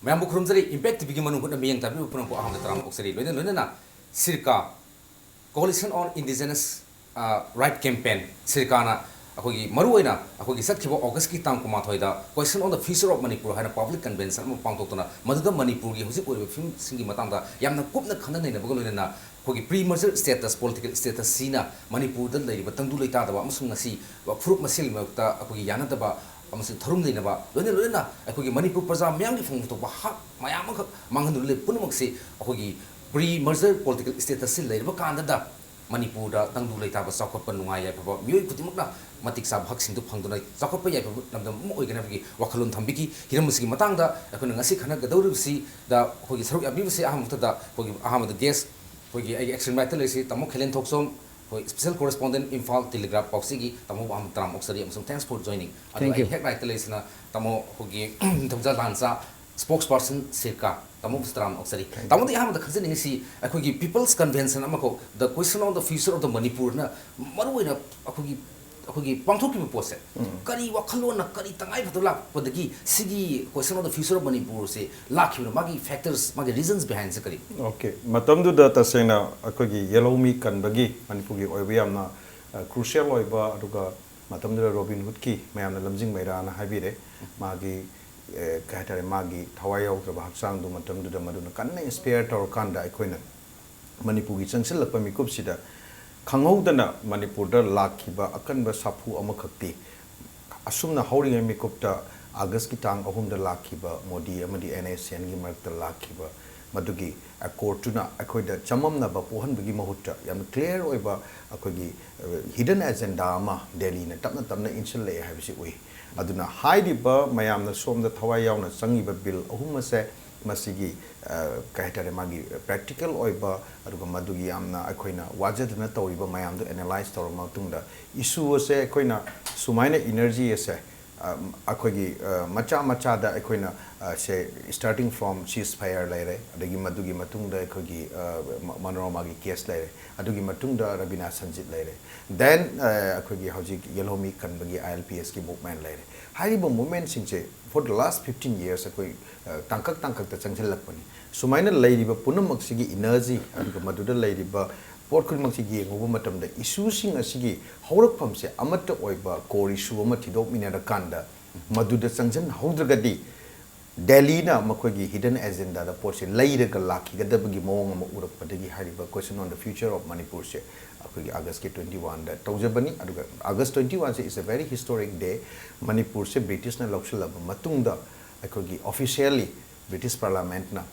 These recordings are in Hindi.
मैं खुरमजरी इम्पैक्ट टीवी की मनुखुद मियंग ताबी पुनः को अहम तराम ऑक्सरी लोइना लोइना सिरका coalition on indigenous right campaign सिरकाना अखोगी मरुओइना अखोगी सखिबो अगस्त की तांग कुमाथोइदा question on the future of Manipur हाइना पब्लिक कन्वेंशन अम पांगतोक्तना मदुदा मणिपुर की हुजिक ओइबा फिल्म सिंगी मतंगदा यामना कुपना खननैना बगलोइना अखोगी pre merger status political status सीना मणिपुर द लैरिबा तंगदु लैतादबा अमसुंग ngasi फुरुप मसेल मक्ता अखोगी यानदबा अमसुंग थरुम दैनबा लोइना लोइना अखोगी मणिपुर प्रजा म्यांग की फंग तो हक मयाम मांगन ले पुनमक्से अखोगी प्री मर्जर पॉलिटिकल स्टेटस से लैरिबा कांददा मणिपुर तंगदु लैताबा चाखोप नुंगाय याफबा मियोय खुदिमकना मतिक सा भक्सिंग दु फंगदुना चाखोप याफबा लमदम ओइगनाबगी वखलोन थंबिकी हिरमसिगी मतंगदा अखोना ngasi खना गदौरबसी दा अखोगी सरुक याबिबसे अहमतदा अखोगी अहमद गेस अखोगी आई एक्शन बाइट लेसी तमो खेलेन थोकसोम अखोई स्पेशल कोरेस्पोंडेंट इम्फाल टेलीग्राफ पाउसीगी तमो अहम तराम ऑक्सरी अमसुम थैंक्स फॉर जॉइनिंग अदो आई हेक राइट लेसिना तमो अखोगी थमजा लांसा spokesperson Sirka Tamu Stram Oxari. Tamu the Ham the Kazanisi, Akogi People's Convention Amako, the question of the future of the Manipur, Maruina Akogi Pantoki Pose, Kari Wakalona, Kari Tangai Patula, but the key Sigi question of the future of Manipur say, lucky Magi factors, Magi reasons behind Sakari. Okay, Matamdu data sena Akogi Yellow Mi Kanbagi, Manipugi Oiviamna, crucial Oiba Aduga, Matamdu Robin Hoodki, Mayam Lamjing Mayrana Habire, Magi. कहते मागी थवाई याउद्रब हक्सांग दु मतमदुदा मदुना कन्ना इंस्पायर तौर कांदा अखोइना मणिपुर की चंगसिलप मिकुपसिदा खंगौदना मणिपुर द लाखिबा अकनबा साफु अमखक्ति असुमना हौरिंग मिकुपता अगस्त की तांग अहुमदा लाखिबा मोदी अमदी एनएसएन की मरकता लाखिबा मदुगी अकोर्टुना अखोइदा चममना बपोहनबगी महुत्ता याम क्लियर ओइबा अखोगी हिडन एजेंडा अमा दिल्ली ने तपना तपना इंसले हाबिसि ओइ अदुना हाइदिबा मयामना सोमदा थवाई यावना संगिबा बिल अहुमसे मसिगी कहतरे मागी प्रैक्टिकल ओइबा अदुगा मदुगी यामना अखोइना वाजदना तौरिबा मयामदो एनालाइज तौर मतुंगदा इशू असे अखोइना सुमाइना एनर्जी असे अखोगी मचा मचा दा अखोइना से स्टार्टिंग फ्रॉम चीज फायर लेरे अदगी मदुगी मतुंगदा अखोगी मनोरमा की केस लेरे अदुगी मतुंगदा रबिना संजित लेरे देन अखोगी हौजिक येलोमी कनबगी आईएलपीएस की मूवमेंट लेरे हाइबो मूवमेंट सिंचे फॉर द लास्ट 15 years अखोई तांकक ता चंगलपनी सुमाइना लेरिबा पुनमक्सिगी एनर्जी अदुगा मदुदा लेरिबा पोट खुदमक्सी येंगोबा मतमदा इशूसिंग असिगी हौरकफमसे अमत ओइबा कोर इशू अमा थिदोकमिनार कांदा मदुदा चंगजन हौद्रगदी दिल्ली ना मखोगी हिडन एजेंडा दा पोट से लैरगा लाखिगदबगी मोंग अमा उरकपदगी हारिबा question on the future of Manipur से अखोगी अगस्त के 21 दा तौजबनी अदुगा अगस्त 21 से is a very historic day Manipur से ब्रिटिश ना लौशलब मतुंगदा अखोगी ऑफिशियली ब्रिटिश पार्लियामेंट ना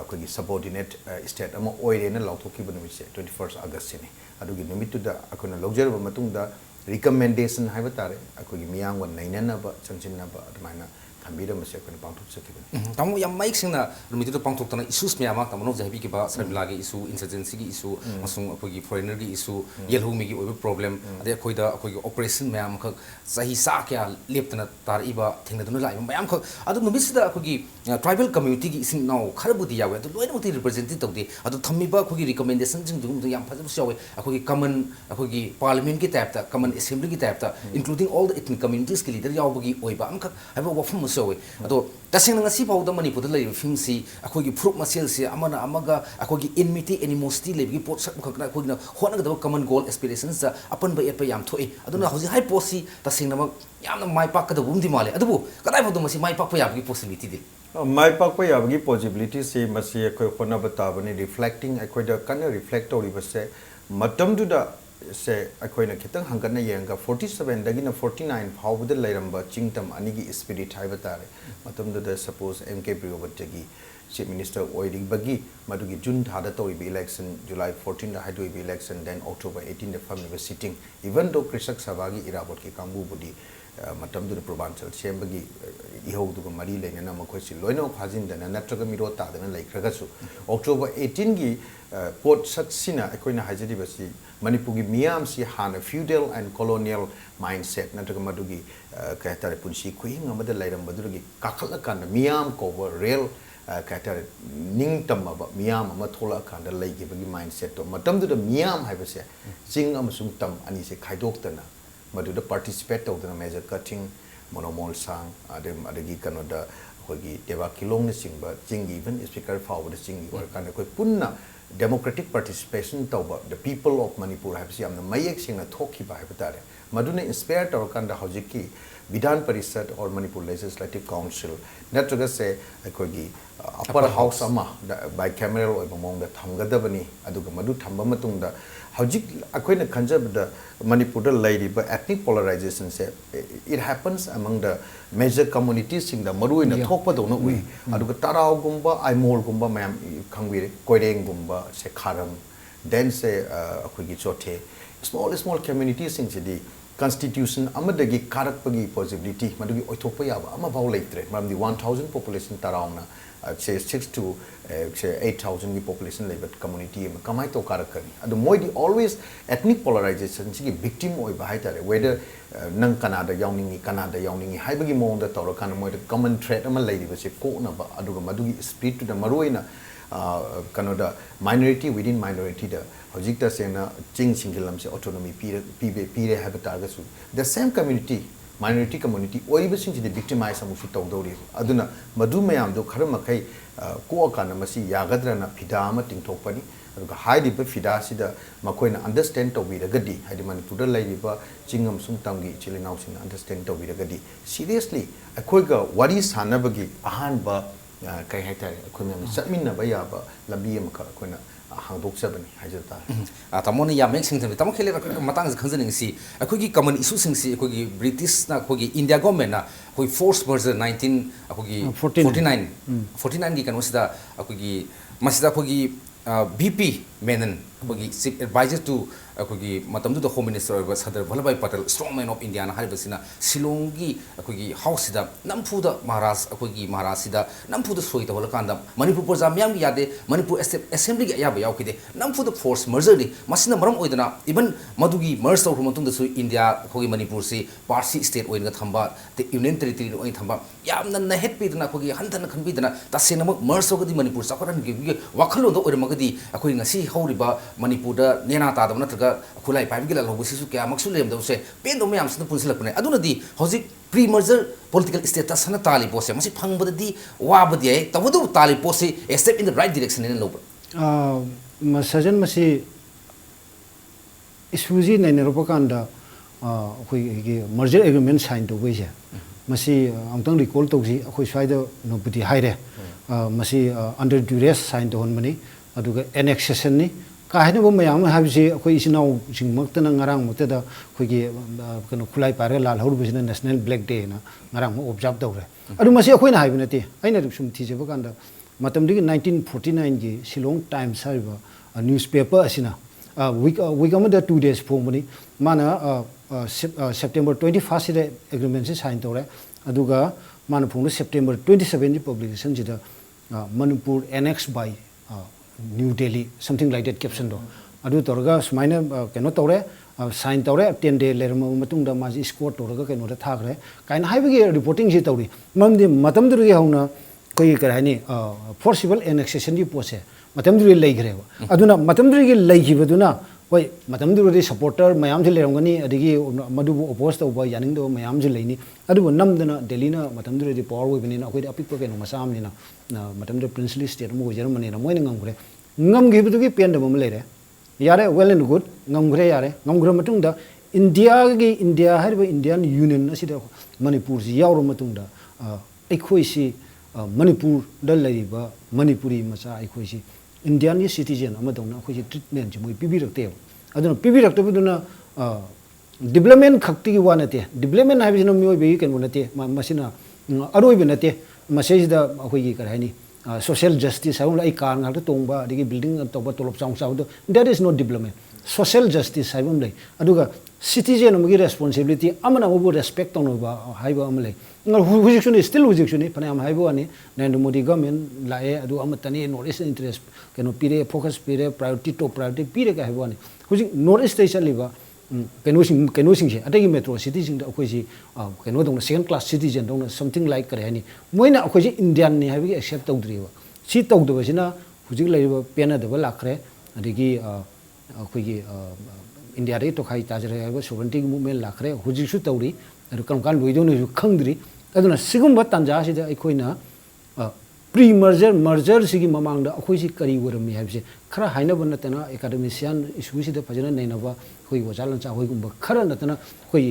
अखोगी सबऑर्डिनेट स्टेट अमा ओइरेना लौथोखिबा नुमिसे 21 अगस्त से अदुगी नुमितुदा अखोना लौजरबा मतुंगदा रिकमेंडेशन हाइबा तारे अखोगी मियांग वन नैननबा चंचिनबा अदमाइना थंबीरमसे अखोना पांथोक सकिबा तामो याम माइक सिंगना नुमितुदा पांथोक्तना इशूस म्यामा तामनो जहबी के बा सरबिलागी इशू इंसर्जेंसी की इशू मसुंग अखोगी फॉरेनर की इशू येलहुमी की ओइबा प्रॉब्लम अदे अखोइदा अखोगी ऑपरेशन म्याम खक सही सा क्या लेप्तना तारइबा थेंगदुना लाइबा म्याम खक अदु नुमिसिदा अखोगी ट्राइबल कम्युनिटी की इसिंग नाउ खरबुदी यावे अदु लोइनमती रिप्रेजेंटेटिव तौदे अदु थम्मिबा अखोगी रिकमेंडेशन जिंग दुम याम फजबस यावे अखोगी कमन अखोगी पार्लियामेंट की टाइप ता कमन असेंबली की टाइप ता including all the ethnic communities के लीडर यावबगी ओइबा अमखक हाइबा वफम मसयावे अदो तसेंग ngasi फाउदा मणिपुर द लैब फिमसी अखोगी फ्रुप मसेल से अमना अमगा अखोगी इनमिटी एनिमोसिटी लेबगी पोट सक खकना अखोगिना होनगदब कमन गोल एस्पिरेशंस दा अपन बा एप याम थोइ अदुना हौजि हाइ पोसी तसेंग नम यामना माइ पाकदबुमदि माले अदुबु कदाइ फाउदा मसी माइ पाकप याबगी पॉसिबिलिटी दि माइ पाकप याबगी पॉसिबिलिटी से मसी अखोय होना बताबनी रिफ्लेक्टिंग अखोयदा कन रिफ्लेक्ट तौरिबसे मतमदुदा से अखोयना खितंग हंगना येंगा 47 दगिना 49 फाउबद लैरंबा चिंगतम अनिगी स्पिरिट हाइबा तारे मतमदुदा सपोज एमके ब्रियोबटगी चीफ मिनिस्टर ओइरिबगी मदुगी जून थादा तौरिबी इलेक्शन जुलाई 14 दा हाइदोइबी इलेक्शन देन अक्टोबर 18 दा फमिबा सिटिंग इवन दो कृषक सभागी इराबोट की कांगबुबुदी मतमदुदा प्रोबांचल सेमबगी इहौदुगा मरी लेना मखोइसि लोइनो फाजिनदना नत्रगा मिरो तादना लैख्रगसु अक्टोबर 18 की पोट सक्सिना अखोइना हाइजदिबसी मणिपुर मियाम से हाना फ्यूडल एंड कॉलोनियल माइंडसेट नत्रगा मदुगी कहतारे पुंसी खुइंग अमदा लैरंबदुगी काखलकान मियाम कोवर रियल कहतारे निंगतमबा मियाम अमा थोलाकान लैगिबगी माइंडसेट तो मतमदुदा मियाम हाइबसे चिंग अमसुंग तम अनि से खाइदोक्तना मदुदा पार्टिसिपेट तौदना मेजर कटिंग मोनोमोल सांग अदगी कनोदा ꯑꯩꯈꯣꯏꯒꯤ ꯗꯦꯕꯥ ꯀꯤꯂꯣꯡꯅꯆꯤꯡꯕ ꯆꯤꯡꯒꯤ ꯏꯚꯟ ꯁ꯭ꯄꯤꯀꯔ ꯐꯥꯎꯕꯗ ꯆꯤꯡꯒꯤ ꯑꯣꯏꯔꯀꯥꯟꯗ ꯑꯩꯈꯣoi ꯄꯨꯟꯅ democratic participation tauba the people of Manipur habsi amna mayek singna thokhiba haiba tare maduna inspire tawkanda hojiki Vidhan Parishad or Manipur Legislative Council natraga se aikogi upper house ama bicameral oiba mongda thamgadabani aduga madu thamba matungda hojik akoina khanjabda Manipur da lairiba ethnic polarization se it happens among the major communities singda maruina thokpa dona ui aduga tarau gumba aimol gumba mayam khangwire koireng gumba se kharam then se akogi chothe small communities sing di constitution amadagi karakpagi possibility madugi oithokpa yaba ama baw leitre maramdi 1000 population tarauna say 6 to say 8000 gi population level community ma kamai to karakani adu moidi always ethnic polarization sigi victim oi ba haitare whether nang Canada yawningi haibagi monda tawrakan moida common threat ama leiriba se ko na ba aduga madugi spirit to the maroina kanoda minority within minority da hojikta sena ching singilam se autonomy pire habitagasu the same community minority community oiba sing the victimize amu su tawdori aduna madu mayam do kharama kai ko kana masi yagadra na phida ama tingthokpani aduga haidi ba phida sida makoina understand to wiragadi haidi Manipur da laiba chingam sum tamgi chilinau sing understand to wiragadi seriously akoiga wari sanabagi ahan ba kai haitare akoina satminna ba yaba labi amka akoina hangdokjabani haijata tamona yamek sing thami tam khele matang khangjaning si akogi common issue sing si akogi British na akogi India government na akoi forced merger 19 akogi 49 gi kanu sida akogi masida akogi BP Menon akogi chief advisor to akogi matamdu the home minister of Sardar Vallabhbhai Patel strong man of India na haribasina Shillongi akogi house sida nampu da Maharashtra sida nampu da soi tawala kanda Manipur proja myam gi yade Manipur assembly gi ya ba yaukide nampu da force merger ni masina maram oidana even madugi merge tawru matung da soi India akogi Manipur si parsi state oinga thamba the union territory oin thamba yamna na het pidana akogi hanthana khanbi dana tasena mak merge tawgadi Manipur sakharan gi wakhalo do oirmagadi akoi ngasi horiba Manipur da nena ta da natraga khulai paim gi la lobusisu kya maksu lem do se pen do myam sna punsilakne aduna di hojik pre merger political status hana tali pose masi phangbadi wabadi ai tabudu tali pose a step in the right direction in lob masajan masi isuji ne ropakanda khoi gi merger agreement sign to we ja masi amtang recall to ji khoi swaida no budi haire masi under duress sign to hon mani aduga annexation ni kahine bo mayam habisi khoi isinau jingmaktana ngarang moteda khoigi kano khulai pare lal hor bisina national black day na ngarang mo observe dawre adu masi khoi na haibinate aina sum thije bakanda matam digi 1949 gi Shillong Times haiba newspaper asina week amada 2 days phomani mana September 21st ide agreement se sign tore aduga mana phong September 27 di publication jida Manipur annexed by New Delhi, something like that caption do. Adu torga smaina keno tore sign tore 10 day later matungda maji score torga keno da thagre kain haibagi reporting ji tori mamdi matam duri hauna koi karani forcible annexation di pose matam duri leigre aduna matam duri gi leigibaduna koi matam duri supporter mayam ji lerangani adigi madu oppose to ba yaning do mayam ji leini adu namdana Delhi na matam duri di power we bini na koi apik keno masam ni na matam duri princely state mo Germany na moina ngangre ngamgibudu gi pen da mom lere yare well and good ngamgre yare ngamgre matungda India hariba Indian Union asida Manipur ji yawro matungda aikhoi si Manipur da lariba Manipuri macha aikhoi si Indian citizen amadong na khoi treatment ji moi pibirakte aduna pibiraktabuduna development khakti gi wanate development habijino mioi be ken monate masina aroi benate masajida khoi gi karani social justice haung lai kar ngal tongba digi building toba tolop chang chang do that is not development social justice haibam lai aduga citizen amgi responsibility amana obo respect on ba haiba amle ngal hujiction is still hujiction pani am haibo ani Narendra Modi government lae adu amatani north interest keno pire focus pire priority to priority pire ka haibo ani hujik north station liba keno sing je atagi metro city sing da akoi ji keno dong second class citizen dong something like kare ani moina akoi ji Indian ni habi accept tawdri ba si tawdo basina hujik laiba pena da lakre adigi akoi gi India re to khai tajre ba sovereignty movement lakre hujik su tawri kam kan loido ne khangdri aduna sigum ba tanja si da akoi na pre merger merger सिगी ममांग दा अखोई सि करी वरमी हाइबसे खरा हाइनब नतना एकेडमिशियन इशू सिदा फजना नैनबा खोई वजालन चा होइगुंबा खरा नतना खोई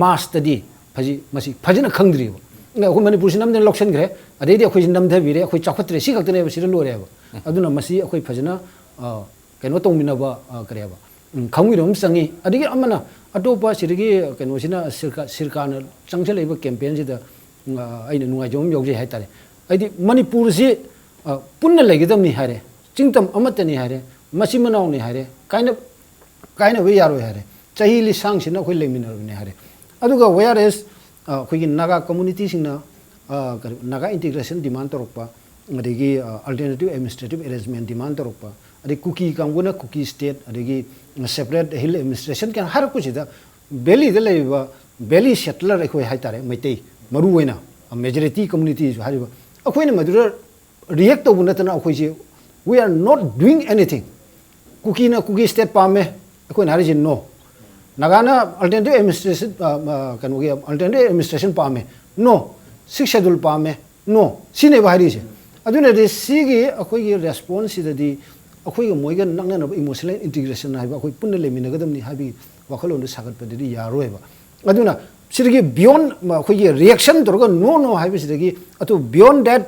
मास तदी फजी मसी फजना खंगद्रिबो अखोई मणिपुर सिनम ने लक्षण ग्रे अदेदि अखोई नमधे बिरे अखोई चाखत्रे सि खक्तने बसिर लोरेबा अदुना मसी अखोई फजना कनो तोंमिनबा करेबा खंगिरम संगी अदिगे अमना अटोपा सिरगी कनो सिना सिरकाना चंगचलेबा कैंपेन सिदा आइना नुगाइजोम योजे हाइतारे अदि मणिपुर से पुनः लेगदमनी हारे चिंतम अमतनी हारे मसी मनावनी हारे काइना वे यारो हारे चाही लिसांग सिना अखोई लेमिनरबने हारे अदुगा वेयरएस अखोई नागा कम्युनिटी सिंगना नागा इंटीग्रेशन डिमांड तोरपा अदगी अल्टरनेटिव एडमिनिस्ट्रेटिव अरेंजमेंट डिमांड तोरपा अदि कुकी कांगुना कुकी स्टेट अदगी सेपरेट हिल एडमिनिस्ट्रेशन के हर कुछ दा बेली द लेबा बेली सेटलर अखोई हाइतारे मैतै मरु वेना मेजॉरिटी कम्युनिटी हारिबा अखोइना मदुरा रिएक्ट तौब नतना अखोइसे we are not doing anything Kuki state पामे अखोइना हारिसे नो नागाना अल्टरनेटिव एडमिनिस्ट्रेशन कनोगे अल्टरनेटिव एडमिनिस्ट्रेशन पामे नो सिक्स शेड्यूल पामे नो सिने हारिसे अदुना दे सिगी अखोइगे रेस्पॉन्स सिददी अखोइगे मोइगा नंगनब इमोशनल इंटीग्रेशन हाइबा अखोइ पुन्ने लेमिनगदमनि हाबि वखलोन सागतपदि यारोयबा अदुना सिदगी बियॉन्ड अखोइगे रिएक्शन तोरगा नो नो हाइबि सिदगी अतो बियॉन्ड दैट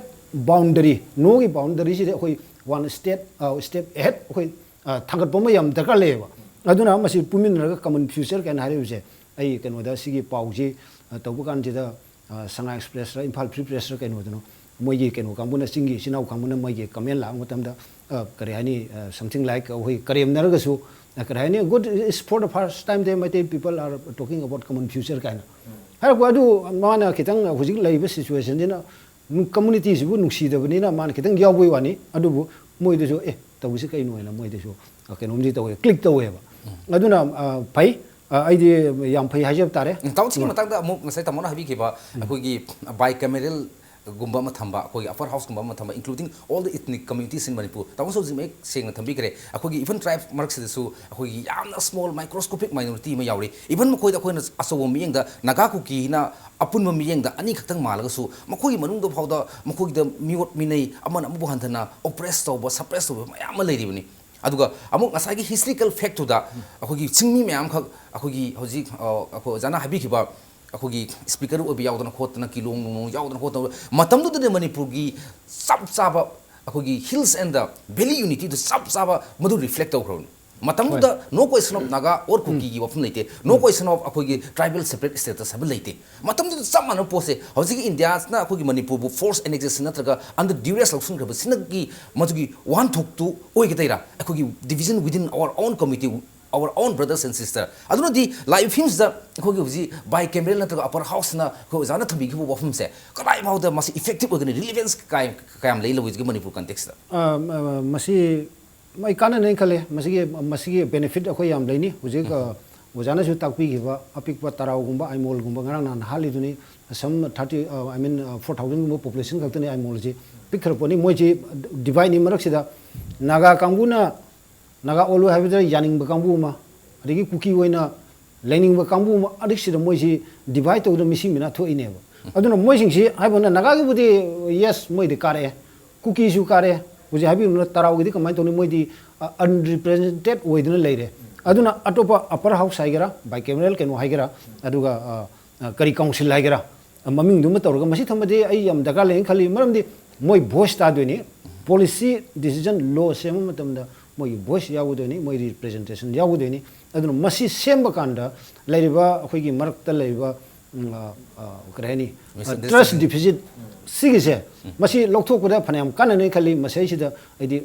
बाउंड्री नो की बाउंड्री सिदे अखोइ वन स्टेप एहेड अखोइ थांगतपम याम दरकार लेबा अदुना मसि पुमिनरगा कॉमन फ्यूचर कैन हारिबसे आई कनोदा सिगी पाउजी तौबकान जिदा संगा एक्सप्रेस रा इम्फाल फ्री प्रेस रा कनोदनो मोइगे कनो कांबुना सिंगी सिनाउ कांबुना मोइगे कमेंट ला मतमदा करे हानि समथिंग लाइक अखोइ करेमनरगसु करे हानि good is for the first time they Meitei people are talking about common future काइना हर को माना खितंग हुजिक लाइब सिचुएशन दिना कम्युनिटी सिबु नुक्सीदबनिना मान खितंग यावबोय वानी अदुबु मोइदसु तबुसे कइनो हैना मोइदसु कइनोमदि तवे क्लिक तवेबा अदुना फै आइदि याम फै हाजब तारे ताउचिंग मतंगदा अमुक नसै तमोना हाबिखिबा अखोगी बाइकैमेरल गुम्बा थम्बा अखोगी अपर हाउस गुम्बा थम्बा including all the ethnic communities in Manipur तामसो जिमे सेंग थम्बी करे अखोगी इवन ट्राइब मरक्सदसु अखोगी यामना स्मॉल माइक्रोस्कोपिक माइनॉरिटी मा यावरी इवन मखोइदा अखोइना असोबो मियंगदा नागा कुकीना अपुन मियंगदा अनी खतंग मालगसु मखोगी मनुंगदो फावदा मखोगिदा मियोट मिनै अमन अमबो हंथना ऑप्रेस तौबा सप्रेस तौबा मयाम लेरिबनी अदुगा अमुक नसागी हिस्टोरिकल फैक्ट तुदा अखोगी चिंगमी मयाम खक अखोगी होजि अखो जाना हाबिखिबा अखोगी स्पीकर ओबि यावदना खोतना किलोंग नो यावदना खोतना मतमदुदे मणिपुरगी सब चाबा अखोगी hills and the valley unity द सब चाबा मधु रिफ्लेक्ट तौखरोन मतमदुदा नो क्वेश्चन ऑफ नागा और कुकी की वफम लेते नो क्वेश्चन ऑफ अखोगी ट्राइबल सेपरेट स्टेटस सब लेते मतमदुदा सब मानो पोसे होजि इंडिया ना अखोगी मणिपुर बु फोर्स एनेक्सेशन नत्रगा अंडर ड्यूरेस लक्सन खब सिनगी मधुगी वन थोक टू ओइगतैरा अखोगी division within our own committee our own brothers and sisters aduna di live films da ko gi ji by camera na to upper house na ko jana thambi ki bo film se kadai mau da mas effective organi relevance kayam lei lo gi manipur context da masi mai kana nei khale masi benefit ko yam leini huji ka wajana su takpi gi ba apik ba tarau gumba ai mol gumba ngarang na hali duni some 30 I mean 4000 mo population ka tani ai mol ji pikher poni moi ji divine marak sida naga kanguna Naga ओलो हाइबदा यानिंग बकांबु मा अदगी कुकी ओइना लाइनिंग बकांबु मा अदिसिदा मोइसि डिवाइड तौद मिसि मिना थोइनेबा अदुना मोइसिंसि हाइबना नागागी बुदि यस मोइदि कारे कुकी सु कारे बुजि हाबि न तरावगिदि कमाइ तौनि मोइदि अनरिप्रेजेंटेड ओइदना लेरे अदुना अटोपा अपर हाउस हाइगरा बाइ कैमरल केनो हाइगरा अदुगा करी काउंसिल हाइगरा ममिंग दुम तौरगा मसि थमदि आई यम दगा लें खाली मरमदि मोइ भोइस तादोनि पॉलिसी डिसीजन लॉ सेम मतमदा मोइ भोइस यावुदोनि मोइ रिप्रेजेंटेशन यावुदोनि अदुना मसि सेम बकांदा लेरिबा अखोइगी मरक्ता लेरिबा करेनी ट्रस्ट डिफिसिट सिगिसे मसि लौथोकदा फनाम काननै खाली मसैसिदा आइदि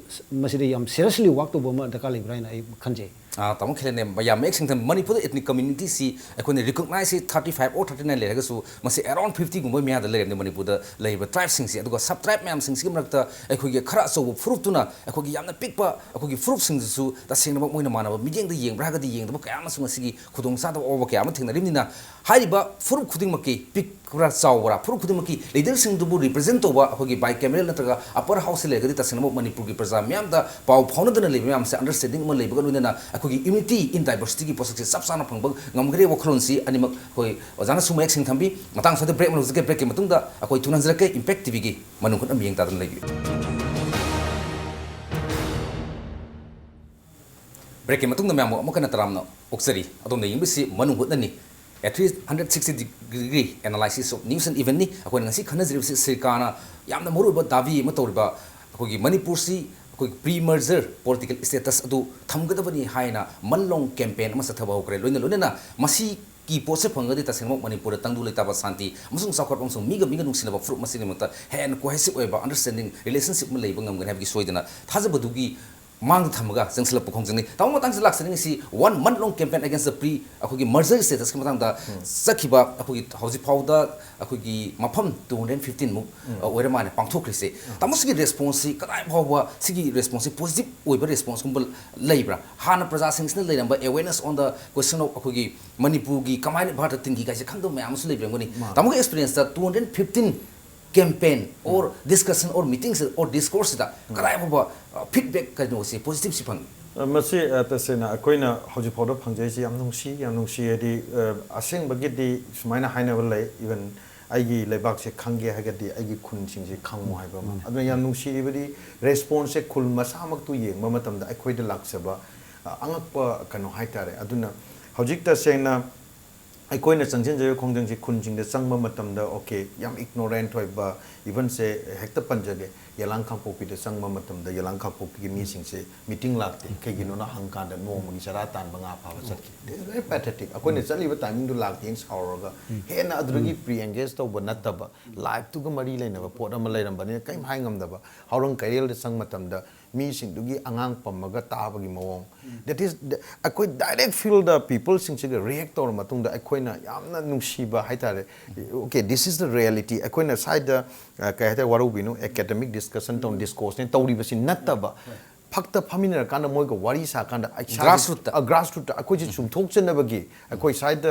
मसिदि याम सीरियसली वर्क तो बमा दका लेब्राइना आई खनजे तम खेलने याम एक सिंथम मणिपुर एथनिक कम्युनिटी सी अखोने रिकॉग्नाइज 35 और 39 लेरगसु मसे अराउंड 50 गुम म्या द लेरने मणिपुर द लेब ट्राइब सिंग सी अदुगा सब ट्राइब म्याम सिंग सी मरक्ता अखोगे खरा सो फ्रूट तुना अखोगे यामना पिकपा अखोगे फ्रूट सिंग सु द सिंग बक मोइना मानब मिजेंग द येंग ब्रागा द येंग द कया मसु मसिगी खुदोंग सा द ओबो कया म थिंगना रिमनिना हाइबा फ्रूट खुदिंग मके pick kura chawra phuru khudum ki leader sing dubu represent to ba hogi by camera natraga upper house le gadi tasnamo manipur ki praja myam da pau phone dana le myam se understanding ma le ba na akogi unity in diversity ki posik sab sana phangba ngamgre wakhlon si animak hoi ojana sumek sing thambi matang sa break manu ke break ki matung da akoi tunan jra ke impact tv ki manung khon amyeng ta dan legi break ki matung da myam mo kana taram no oksari adom da yingbi manung khon ni at 360-degree analysis of news and event ni akoi ngasi khana jri sirkana yamna moru ba davi ma toriba akoi manipur si akoi pre merger political status adu thamgadabani haina manlong campaign ama sathaba hokre loina na masi ki pose phangadi tasengmo manipur tangdu leitaba santi amasung sakhot amasung miga nungsinaba fruit masini mata hen cohesive oiba understanding relationship ma leiba ngamgan habki soidana thajabadugi mang thamaga jangsil pukhong jangni taw matang se laksani si 1 month long campaign against the pre akhogi merger status ki matang da sakhiba akhogi hauji phauda akhogi mafam 215 mu oira mane pangthokri se tamusgi response si kadai bhawa sigi response positive oiba response kumbal leibra hana praja singsna leiramba awareness on the question of akhogi manipur gi kamai bharata tingi ga se khangdo mayam su leibrangoni tamuga experience da 215 campaign or discussion or meetings or discourse da kadai bhawa feedback kano se positive si phang masi tasena akoina hoji phodo phangjai si yam nungsi edi aseng bagi di sumaina haina balai even aigi lebak se khangge hagadi aigi khun sing se khangmo haiba ma aduna yam nungsi ibadi response se khul masamak tu yeng ma matam da akoi da laksaba angakpa kano haitare aduna hojik ta sena aikoina changchen jayo khongjang ji khunjing de changma matam da okay yam ignorant hoi ba even se hekta panjage yalang khangpo pi de changma matam da yalang khangpo pi mi sing se meeting lakte ke gino na hangkan da no magi saratan banga pa ba satki very pathetic akoina chali ba timing du lakte ing sauraga he na adrugi pre engage to ba nataba live tu ga mari leina ba pot ama leiram ba ne kaim hai ngam da ba haurang kairel de chang matam da mi sing dugi angang pamaga tabagi mawong that is akoi direct feel the people sing se react or matung da akoina yamna nungsiba haitare okay this is the reality akoina side ka hata waru binu academic discussion ton discourse ne tawri basi nattaba fakta faminer kana moiga wari sa kana grassroots akoi ji chum thok chen bagi akoi side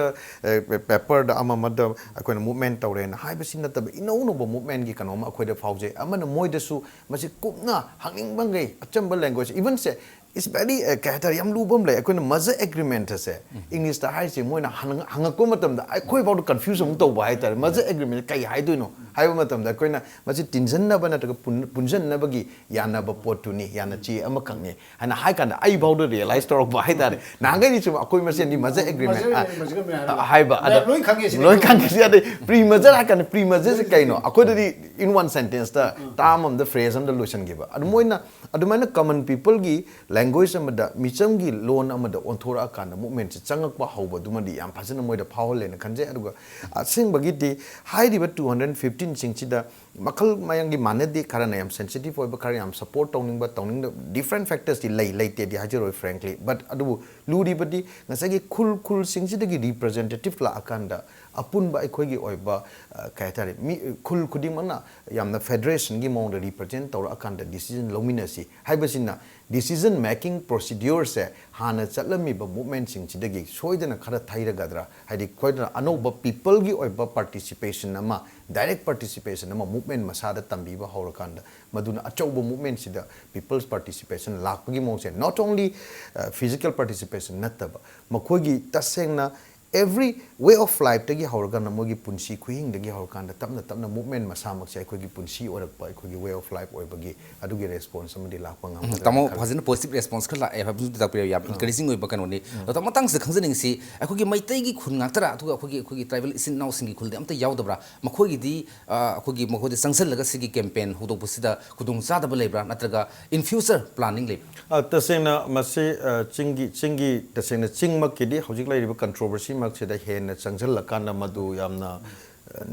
paper da ama mada akoi movement tawre na hai basi nattaba ino no movement gi kana ma akoi da fauje amana moi da su masi kupna hanging bangai achamba language even say it's very kahta yam lubam le akoi maza agreement se english da hai se moina hangako matam da akoi about confusion to ba hai tar maza agreement kai hai do no hai matam da akoi na masi tension na bana ta punjan na bagi yana ba pot ni yana chi ama kang ne ana hai kan ai about realize to ba hai tar na ngai ni chu akoi masi ni maza agreement hai ba ada loi kang si ada pre maza ha kan pre maza se kai no akoi di in one sentence da tam on the phrase and the solution give adu moina adu mana common people gi language amada micham gi loan amada onthora akanda movement se changak ba hauba dumadi yam phasana moida phawle na khanje aduga asing bagi di high river 215 singchida makal mayang gi manadi karana yam sensitive oiba kar yam support towning different factors di lay te di hajero frankly but adu luri badi ngasagi khul singchida gi representative la akanda apun ba ekhoi gi oiba kaitare mi khul khuding mana yamna federation gi mong represent tawra akanda decision lominasi haibasina decision making procedure se hana chatlami ba movement sing chidagi soidana khara thaira gadra haidi khoidana anoba people gi oiba participation ama direct participation ama movement masada tambi ba horakanda maduna achauba movement sida people's participation lakpagi mongse not only physical participation nataba makhogi tasengna every way of life tagi haurgana mogi punsi khuing dagi haurkanda tapna movement masamak sai khogi punsi orakpa khogi way of life oibagi adugi response amadi lakpa ngam tamo phajin positive response khala e habu da pre ya encouraging oiba kanoni to matang se khangjening si akhogi maitai gi khun ngaktara atu akhogi tribal isin now singi khulde amta yaudabra makhogi di akhogi makhodi sangsal laga sigi campaign hudo pusida khudung sada ba lebra natraga in future planning le tasena mase chingi tasena chingmak kidi hojik lai riba controversy maksida hen changjal lakana madu yamna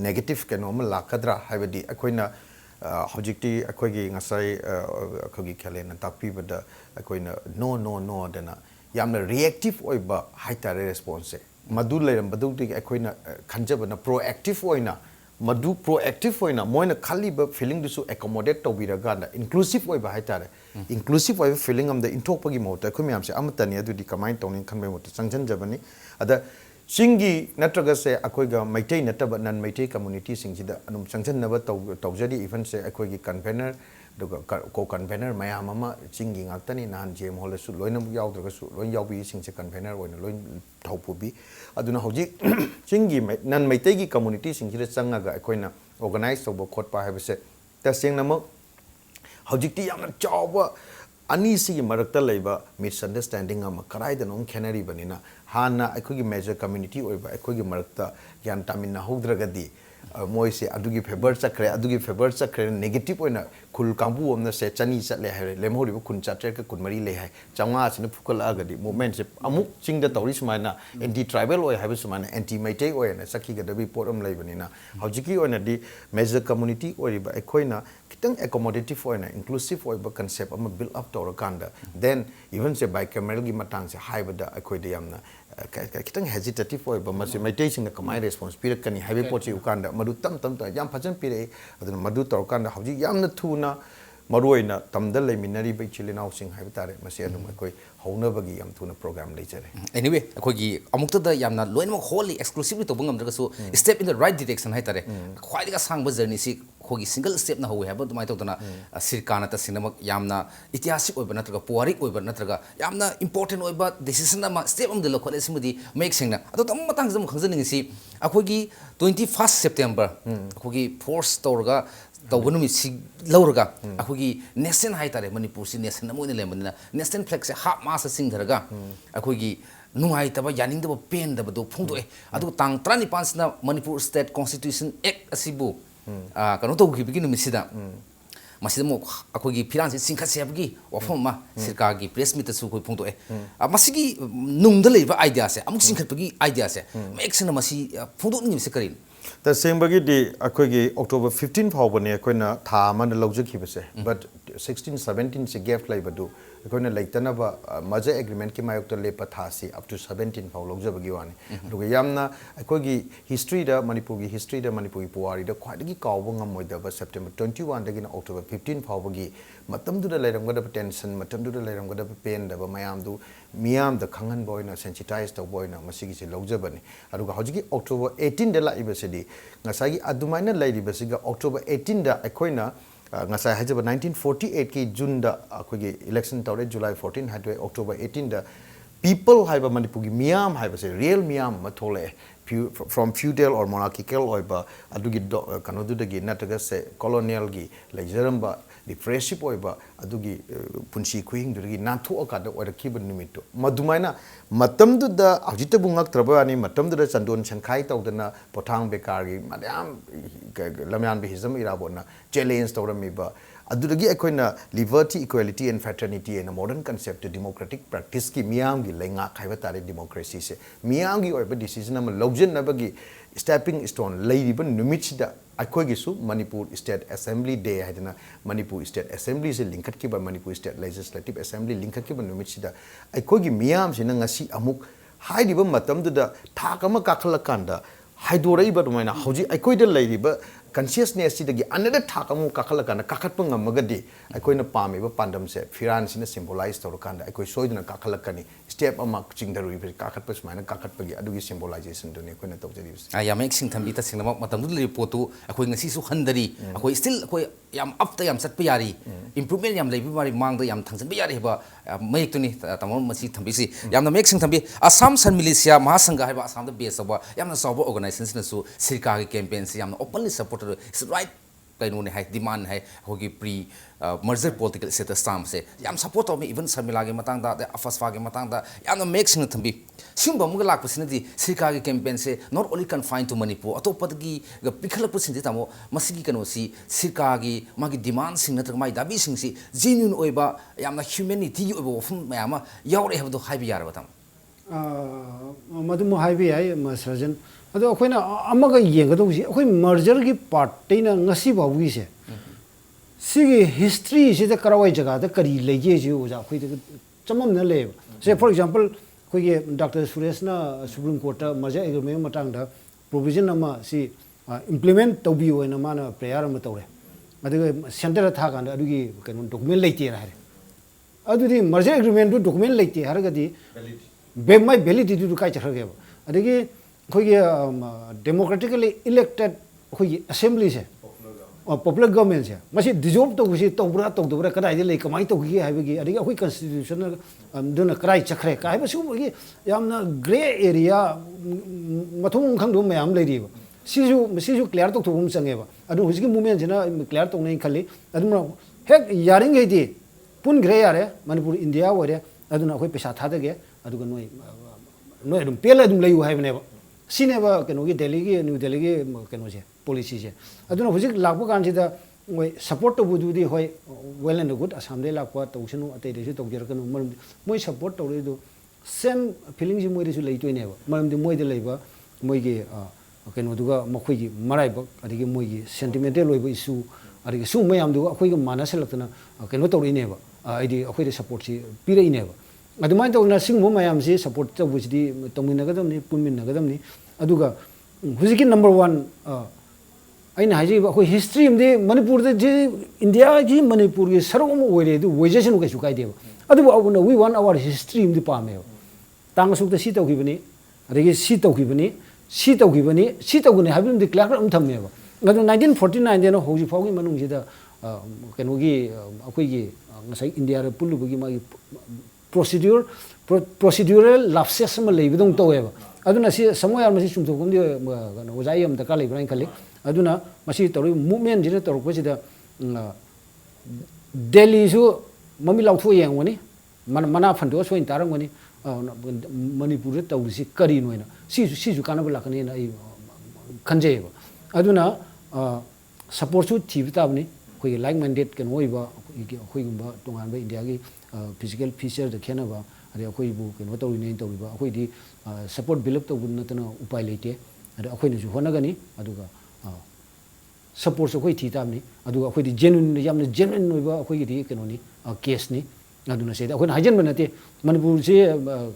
negative kano ma lakadra habadi akoina hojikti akoigi ngasai akogi khalen takpi bada akoina no dana yamna reactive oiba haitare response madu leiram badu ti akoina khanjabana proactive oina madu proactive oina moina khali ba feeling dusu accommodate to biraga na inclusive oiba haitare inclusive oiba feeling am the intokpagi mota khumi amse amatani adu di kamai tawning khanbai mota changjan jabani ada सिंगी नत्रगा से अखोइगा मैटे नतब नन मैटे कम्युनिटी सिंगसिदा अनुम संगजनबा तौजरी इवन से अखोइगी कन्वेनर को कन्वेनर मैम चिंगी गाक्तनी नान जेम हॉलसु लोइनम याउद्रगसु लोइन याउबी सिंगसे कन्वेनर ओइना लोइन थौपुबी अदुना हौजी चिंगी नन मैतेगी कम्युनिटी सिंगसिदा चंगागा अखोइना ऑर्गेनाइज तौब खोटपा हाइबसे तसेंगनम हौजिक्ति यामना चावबा अनीसी मरक्ता लेबा मिसअंडरस्टैंडिंग अमा कराइदनों खेनरीबनिना हाना अखोगी मेजर कम्युनिटी ओइबा अखोगी मरक्ता ज्ञान तामिना हौद्रगदी मोइसे अदुगी फेवर चक्रे नेगेटिव ओइना खुल कांबू ओमना से चनी चले है लेमहोरिबो खुन चात्रे का खुन मरी ले है चंगा सिन फुकलागदी मूवमेंट से अमुक चिंगदा तौरी सुमाइना एंटी ट्राइबल ओइ हाबे सुमाइना एंटी मैटे ओइना सखीगदबी पोरम लेबनिना हौजिकी ओइना दि मेजर कम्युनिटी ओइबा अखोइना कितंग एकोमोडेटिव ओइना इंक्लूसिव ओइबा कंसेप्ट अमा बिल्ड अप तौरकांदा देन इवन से बाइकैमरल गी मतंग से हाइबदा अखोइदे यामना कितंग हेजिटेटिव ओइबा मसे मैटे सिंग कमाय रेस्पॉन्स पिरकनी हाइबे पोची उकांदा मदु तम तम त याम फजन पिरे अदुना मदु तौरकांदा हौजि यामना थुना मरुइना तमदा लेमिनरी बै चिलिनाउ सिंग हाइबे तारे मसे अदुम अखोइ हौनबगी याम थुना प्रोग्राम लेजरे एनीवे अखोगी अमुक्तदा यामना लोइनम होली एक्सक्लूसिवली तो बंगम दरगसु step in the right direction हाय तारे ख्वाइदगा सांगबा जर्नी सी खोगी सिंगल स्टेप ना होवे हाबा दुमाय तौदना सिरकाना त सिनमक यामना ऐतिहासिक ओइबा नत्रगा पुवारिक ओइबा नत्रगा यामना इंपोर्टेंट ओइबा डिसीजन अमा स्टेप अम द लखोले सिमदी मेक सिंगना अदो तम मतंग जम खंजनिंगसी अखोगी 21 सेप्टेम्बर अखोगी फोर्स तौरगा तौबनुमी सि लौरगा अखोगी नेशनल हाय तारे मणिपुर सि नेशनल मोइने लेमनिना नेशनल फ्लैग से हाफ मास सिंगधरगा अखोगी नुंगाइतबा यानिंगदबा पेनदबदो फोंदोए अदु तांग 35 सिना मणिपुर स्टेट कॉन्स्टिट्यूशन एक्ट असिबु कनो तौखिबगी नुमिसिदा मसिदा मो अखोगी फिरांसि सिंखसेबगी वफम मा सरकारगी प्रेस मीट तसु कोइ फोंदोए मसिगी नुंगद लेबा आइडिया से अमुक सिंखतबगी आइडिया से मेक्सना मसि फोंदोनिम से करिन तसेंबगी दि अखोगी अक्टोबर 15 फावबने अखोइना था मन लौजखिबसे बट 16 17 से गैप लाइबदु अखोइना लाइतनबा मजा एग्रीमेंट के मायक लेपा थासी अप टू 17 फाव लौजबगी वानी दुगा यामना अखोगी हिस्ट्री दा मणिपुरी पुवारी दा ख्वाइदगी कावबो ngमोइदबा सेप्टेम्बर 21 दगिना अक्टोबर 15 फावबगी मतमदुदा लेरमगदबा टेंशन मतमदुदा लेरमगदबा पेन दबा मयामदु मियाम द खंगन बोइना सेंसिटाइज तो बोइना मसिगी से लौजबनी अरुगा हजिगी अक्टोबर 18 दा लाइबसेदी ngसागी अदुमाइना लाइरिबसिगा अक्टोबर 18 दा अखोइना ngasa hajaba 1948 ki june da akogi election tawre july 14 hadwe october 18 da people haiba manipugi miam haiba se real miam mathole from feudal or monarchical oiba adugi kanodu da gi nataga se colonial gi lejeramba depressive oiba adugi punsi kuing durgi nathu akada oirakiba nimito madumaina matamdu da ajita bungak trabani matamdu da chandon chankhai tawdana pothang bekar gi madam lamyan bi hizam irabona challenge tawramiba adudagi akoina liberty equality and fraternity and a modern concept democratic practice ki miyam gi lenga khaiba tare democracy se miyam gi oiba decision am login nabagi stepping stone leiba numich da अखोगी सु मणिपुर स्टेट असेंबली डे है मणिपुर स्टेट असेंबली से लिंकट की मणिपुर स्टेट लेजिस्लेटिव असेंबली लिंकट की नुमित अखोगी मियाम से ngasi अमुक हाइदिब मतमदुदा थाक अमा काखलकांदा हाइदोरइब दुमाइना हौजी अखोइदा लेरिब कॉन्शियसनेस सिदगी अनदर थाक अमु काखलकांदा काखतप ngमगदि अखोइना पामेब पांडम से फिरान सिना सिंबलाइज तौरकांदा अखोइ सोइदना काखलकनी स्टेप अमा चिंगदरुइब काखतप सुमाइना काखतपगी अदुगी सिंबलाइजेशन दुने अखोइना तौजरिब यामेक सिंग थंबी तसिंगम मतमदु रिपोर्ट अखोइ ngasi सु खंदरी अखोइ स्टिल अखोइ याम अप त याम सतप यारी इंप्रूवमेंट याम लेबि मारी मांग द याम थंगसन यारी हेबा मयक तुनी तमो मसी थंबीसी याम मेक सिंग थंबी असम सन मिलिशिया महासंघ हेबा असम द बेस अब याम सौब ऑर्गेनाइजेशन सु सिरका के कैंपेन से याम ओपनली सपोर्ट इट्स राइट कइनोने है डिमांड है होगी प्री मर्जर पॉलिटिकल स्टेटस ताम से याम सपोर्ट तो इवन शर्मिला के मतंग दा अफसफा के मतंग दा याम मेक सिंग थंबी सिंबा मुग लाक पसिनदी सिरका के कैंपेन से not only confined to Manipur अतोपदगी पिखल पसिनदि तामो मसिगी कनोसी सिरका की मागी डिमांड सिंग नत्र माई दाबी सिंग सी जेन्युइन ओइबा याम ह्यूमैनिटी की ओइबा वफम मयामा यावरे हेबदो हाइबि यारबा ताम मदुमो हाइबि याय सर्जन अदो अखोइना अमगा येंगदोसी अखोइ मर्जर की पार्टीना ngasi बावगी से सिगी हिस्ट्री से करावाई जगह द करी लेजे जे ओजा अखोइ चमम न ले से फॉर एग्जांपल अखोइ डॉक्टर सुरेश ना supreme court merger agreement Matang the provision अमा सी इम्प्लीमेंट तौबी ओइना माना प्रेयर अमा तौरे अदुगे सेंटर था कांद अदुगी कनो डॉक्यूमेंट लेते रहा अदुदी मर्जर एग्रीमेंट डॉक्यूमेंट लेते हरगदी बे माय वैलिडिटी दु काई चखरगे अदगी अखोई डेमोक्रेटिकली इलेक्टेड अखोई असेंबली से पॉपुलर गवर्नमेंट से मसी डिजॉल्व तौबसी तौब्रा तौदब्रा कदाई ले कमाई तौगी हाइबगी अदगी अखोई कॉन्स्टिट्यूशनल दुना कराई चखरे का हाइबसु बगी यामना ग्रे एरिया मथुम खंगदो मयाम लेरिबा सिजु क्लियर तौथुम चंगेबा अदु हुजिगी मूवमेंट सिना क्लियर तौनै खल्ली अदुना हेक यारिंगैदि पुन ग्रे यारे मणिपुर इंडिया ओरे अदुना अखोई पैसा थादगे अदुगा नोय नोय अदुम पेल अदुम लेयु हाइबनेबा सिनेबा कनोगी दिल्ली की न्यू दिल्ली की कनो से पॉलिसी से अदुना हुजिक लाखबा कानसिदा मोय सपोर्ट तौबुदुदी होय वेल एंड गुड असम दे लाखबा तौसनु अतै देसु तौजरकनु मरम मोय सपोर्ट तौरेदु सेम फीलिंग जी मोय देसु लेइतोइनेबा मरम दि मोय दे लेबा मोयगी कनोदुगा मखोयगी मराइबा अदिगी मोयगी सेंटिमेंटल लोइबा इशू अदिगी सु मयामदुगा अखोयगी मानसलक्तना कनो तौरिनेबा आइदि अखोयदे सपोर्ट सी पिरइनेबा अदुमाय तौना सिंगमो मयाम से सपोर्ट तौबुसिदी तौमिनगदमनि पुनमिनगदमनि अदुगा हुजिकी नंबर 1 अना अखोई हिस्ट्री में मणिपुर इंडिया की मणिपुर की सरुक ओरे वैजेसन कई कायदे वी वान आवर हिस्ट्री में पामे तांग सुक सी तौबनी सी तौबनी सी तौबनी सी तौगने क्लियर थमेब 1949 हौजी फाउगी मनुंगसिदा कनोगी अखोई इंडिया पुलुबगी मागी प्रोसीड्यूरल लाप्सेस लेबदों तौएब अदुना सी समोयार मसी चुमथोकमदि ओजाई हम दरकार लेब्राइन खले अदुना मसी तौरी मूवमेंट जिने तौरपसिदा दिल्ली सु ममी लाउथो येंगवनी मना फंदो सोइन तारंगवनी मणिपुर तौरिसी करी नोइना सिजु कानब लाकनी ना आई खंजेब अदुना सपोर्ट सु थिबताबनी कोई लाइक मैंडेट केन होइबा अखोइगुंबा तोंगानबा इंडिया की फिजिकल फीचर द खेनबा अरे अखोइबु केनो तौरिने तौरिबा अखोइदी सपोर्ट बिल्डअप तौबु नतना उपाय लेते अरे अखोइनसु होनगनी अदुगा support अखोइ थिताबनी अदुगा अखोइदी genuine यामना genuine होइबा अखोइगी केनोनी Keshni अदुना सेदा अखोइना Huygens बनते मणिपुर से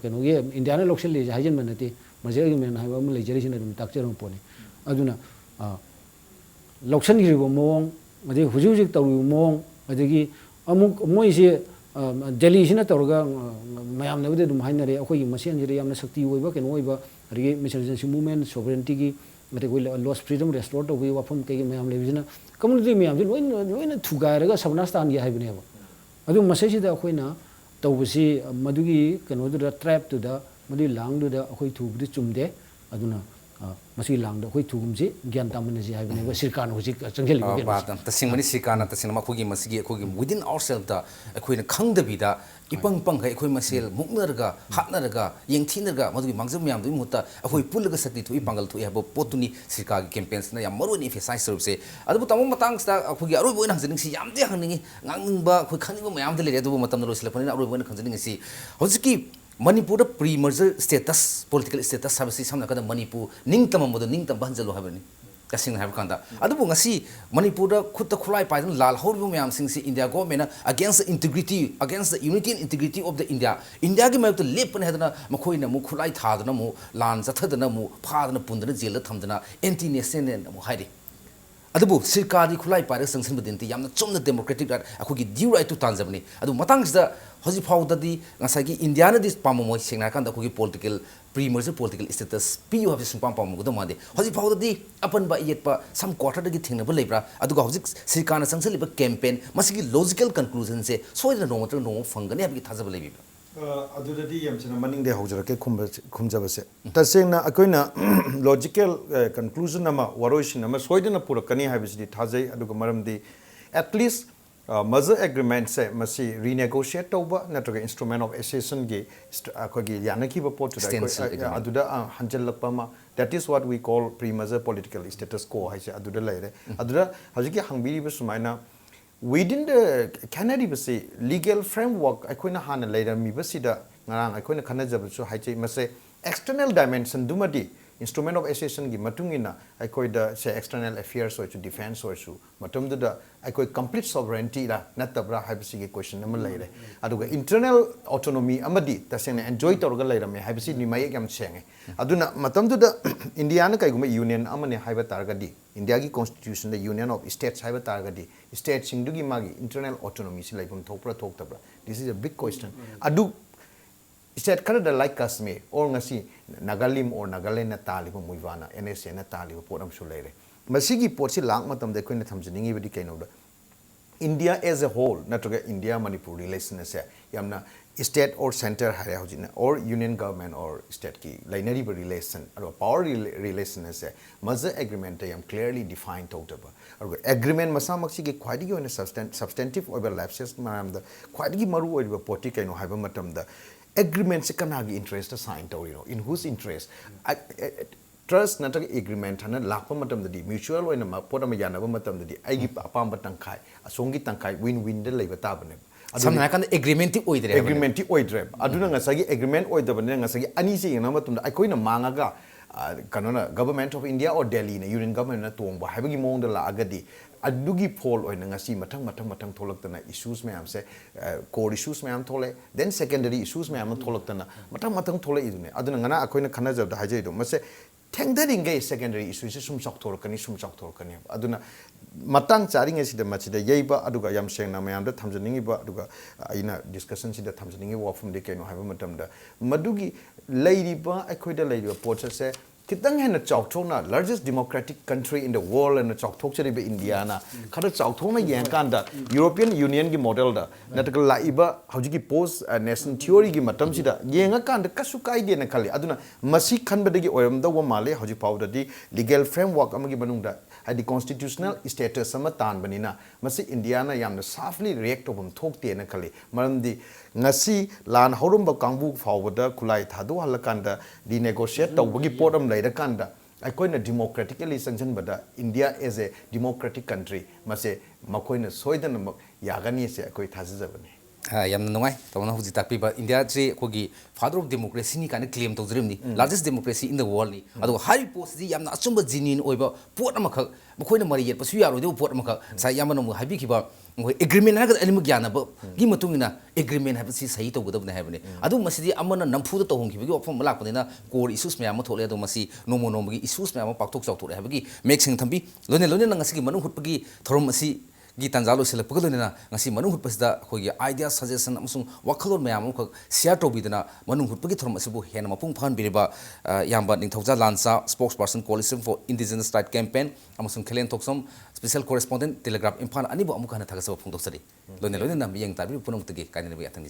केनोगे इंडिया ने लोकसल ले हाइजन बनते मजे मेन हाइबा म लेजरिसिन अदुम ताकचरम पोने अदुना लोकसन गिरिबो मोंग अदे हुजु हुजु तौरिबो मोंग अदगी अमुक मोइसे दिल्ली से तौरगा मैम ने हाइनरे अखोई मसेन यामना शक्ति होइबा केनो होइबा अदगी मिसलेंसी मूवमेंट सोवरेनिटी की मते कोई लॉस फ्रीडम रेस्टोर तौबी वाफम कई मैम लेबिजना कम्युनिटी मैम लोइन थुगारगा सबनास्तान गी हाइबनेबा अदु मसेसिदा अखोइना तौबसी मदुगी केनोदुदा ट्रैप तुदा मदु लांगदुदा अखोइ थुबदि चुमदे अदुना मसी लांगद अखोइ थुगुमसी ज्ञान तामनजी हाइबनेबा सरकार होजि चंगेल तसिंगमनि सिकाना तसिंगमा खुगी मसिगी खुगी विदिन आवरसेल्फ दा अखोइना खंगदबिदा इपंग पंग है अखोइ मसेल मुक्नरगा हातनरगा यंगथिनरगा मदुगी मांगजम म्याम दुई मुता अखोइ पुलगा सकति थुइ पांगल थुइ हबो पोतुनी सरकार की कैंपेन्स ना याम मरुनि एफएसआई सर्विस अदबु तमो मतंगसदा अखोइ अरोइ बोइन हंजनिंगसि यामदे हंनिंगी ngangningba अखोइ खनिबो म्याम दे लेरे अदबु मतम रोसिलफनि अरोइ बोइन खंजनिंगसि होजिकी Manipur pre merger status political status सबसे सामना कदा मणिपुर निंगतम मदो निंगतम बहंजलो हाबनी कसिंग हाब कांदा अदबु ngasi मणिपुर खुद खुलाई पाइदन लाल हौरिबो म्याम सिंगसि India government against the integrity against the unity and integrity of the India की मयक लेपन हेदना मखोइना मु खुलाई थादना मु लान जथदना मु फादना पुंदना जेल थमदना एंटी नेशनल मु हाइदि अदबु सरकारी खुलाई पारे संगसन बदिनति यामना चुमना डेमोक्रेटिक राइट अखोगी ड्यू राइट टू तांजबनी अदु मतंगसदा हजि फाउददी ngसागी इंडिया ने दिस पामोय सेंगना कांदा अखोगी political pre merger political status पियु हाबि सुंपाम पामगुदो मादे हजि फाउददी अपन बा येतपा सम क्वार्टर दगी थेंगनबो लेब्रा अदुगा हजि सरकारना संगसलिबा कैंपेन मसिगी लॉजिकल कंक्लूजन से सोइदना नोमत्र नोम फंगने हाबि थाजब लेबिबा अदुददी यमसना मनिंग दे हौजरके खुमजबसे तसेंगना अकोइना लॉजिकल कंक्लूजन अमा वरोइसिन अमा सोइदना पुरकनी हाबिसि थाजै अदुगा मरमदि एटलीस्ट मर्जर एग्रीमेंट से मसी रिनेगोशिएट तौबा नत्रगा इंस्ट्रूमेंट ऑफ एसेसन की अखोगी यानकीबा पोट अदुदा हंजलपमा that is what we call pre merger political status को हाइसे अदुदा लेरे अदुदा हजिकी हंगबिरिबा सुमाइना within the Canada basi legal framework akoina hana leirami basida ngarang akoina khanajabu haijai mase external dimension dumadi instrument of association gi matungina akoida say external affairs or to defense or su matumda akoi complete sovereignty la natabra haibasi gi question nama leire aduga internal autonomy amadi tasena enjoy torga leirame haibasi nimai yam chenge aduna matumda India na kaiguma union amane haiba targadi India ki constitution the union of states haiba targadi state singdugi magi internal autonomy si laibum thokpra thoktabra this is a big question adu state khara like Kashmir or ngasi Nagalim or Nagaland na taliba muivana NSA na taliba poram sulere masigi porsi lang matam de koina thamjini bidi kaino da India as a whole natraga India Manipur relation se yamna state or center hare hojina or union government or state ki linary relation or power relation se maza agreement yam clearly defined totaba or agreement masa maksi ki khwadi gi substantive over lapses manam da khwadi gi maru oiba poti kaino haiba matam da agreement se kana gi interest sign to in whose interest trust natraga agreement hana lakpa matam da di mutual oina ma poda ma yana ba matam da di aigi apam ba tangkai asongi tangkai win win de leiba ta bane samna kan agreement ti oidre agreement ti oidre aduna ngasagi agreement oidabane ngasagi ani se yana matum da aikoina mangaga kanona government of India or Delhi na union government na tongba habagi mong da la agadi adugi poll oina ngasi matang tholaktana issues mayam se core issues mayam thole then secondary issues mayam tholaktana matang thole idune aduna ngana akoina khana jab da hajai do mase tengdaringai secondary issues sum chok thorkani aduna matang charing asida machida yeiba aduga yam sengna mayam da thamjaningi ba aduga aina discussion sida thamjaningi wafum de keno haiba matam da madugi leiriba akoida leiriba pocha se kitang hena chokthona largest democratic country in the world and chokthokchari be India na khada chokthona yankan da European Union gi model da natakal laiba hojiki post nation theory gi matam sida yenga kan da kasu kai de na khali aduna masi khanbadagi oyam da wa male hoji powder di legal framework amagi banung da hadi constitutional status sama tan banina masi India na yamna softly react obum thokte na khali maramdi ngasi lan horumba kangbu fawda kulai thadu halakanda di negotiate tawbagi podam laida kanda akoina democratically sanction bada India as a democratic country mase makoina soidana yagani se akoi thajabani yamna nungai tawna huji takpi ba India je kogi father of democracy ni kana claim tawjrim ni largest democracy in the world ni adu high post di yamna achumba genuine oiba pot amakha makoina mari yet pasu yaro de pot amakha sa yamna mu habi kiba agreement haga alimu gyana ba gi matungina agreement habi si sahi tawgudab na habne adu masidi amana namfu da tawhong kibi opam malak panina core issues me am thole adu masi nomo gi issues me am paktok chok thole habi make sing thambi lone na ngasi manu hutpagi thorom asi gi tanjalo selak pagolona ngasi manu hutpasda khogi idea suggestion amusung wakhalor mayam ko share to bidana manu hutpagi thorom asibu hena mapung phan biriba yamba ningthauja lansa spokesperson coalition for indigenous right campaign amusung khelen thoksom special correspondent telegraph imphal anibo amukana thagasa phungdok sari lone na miyang tabi punong tagi kainani bi athang ni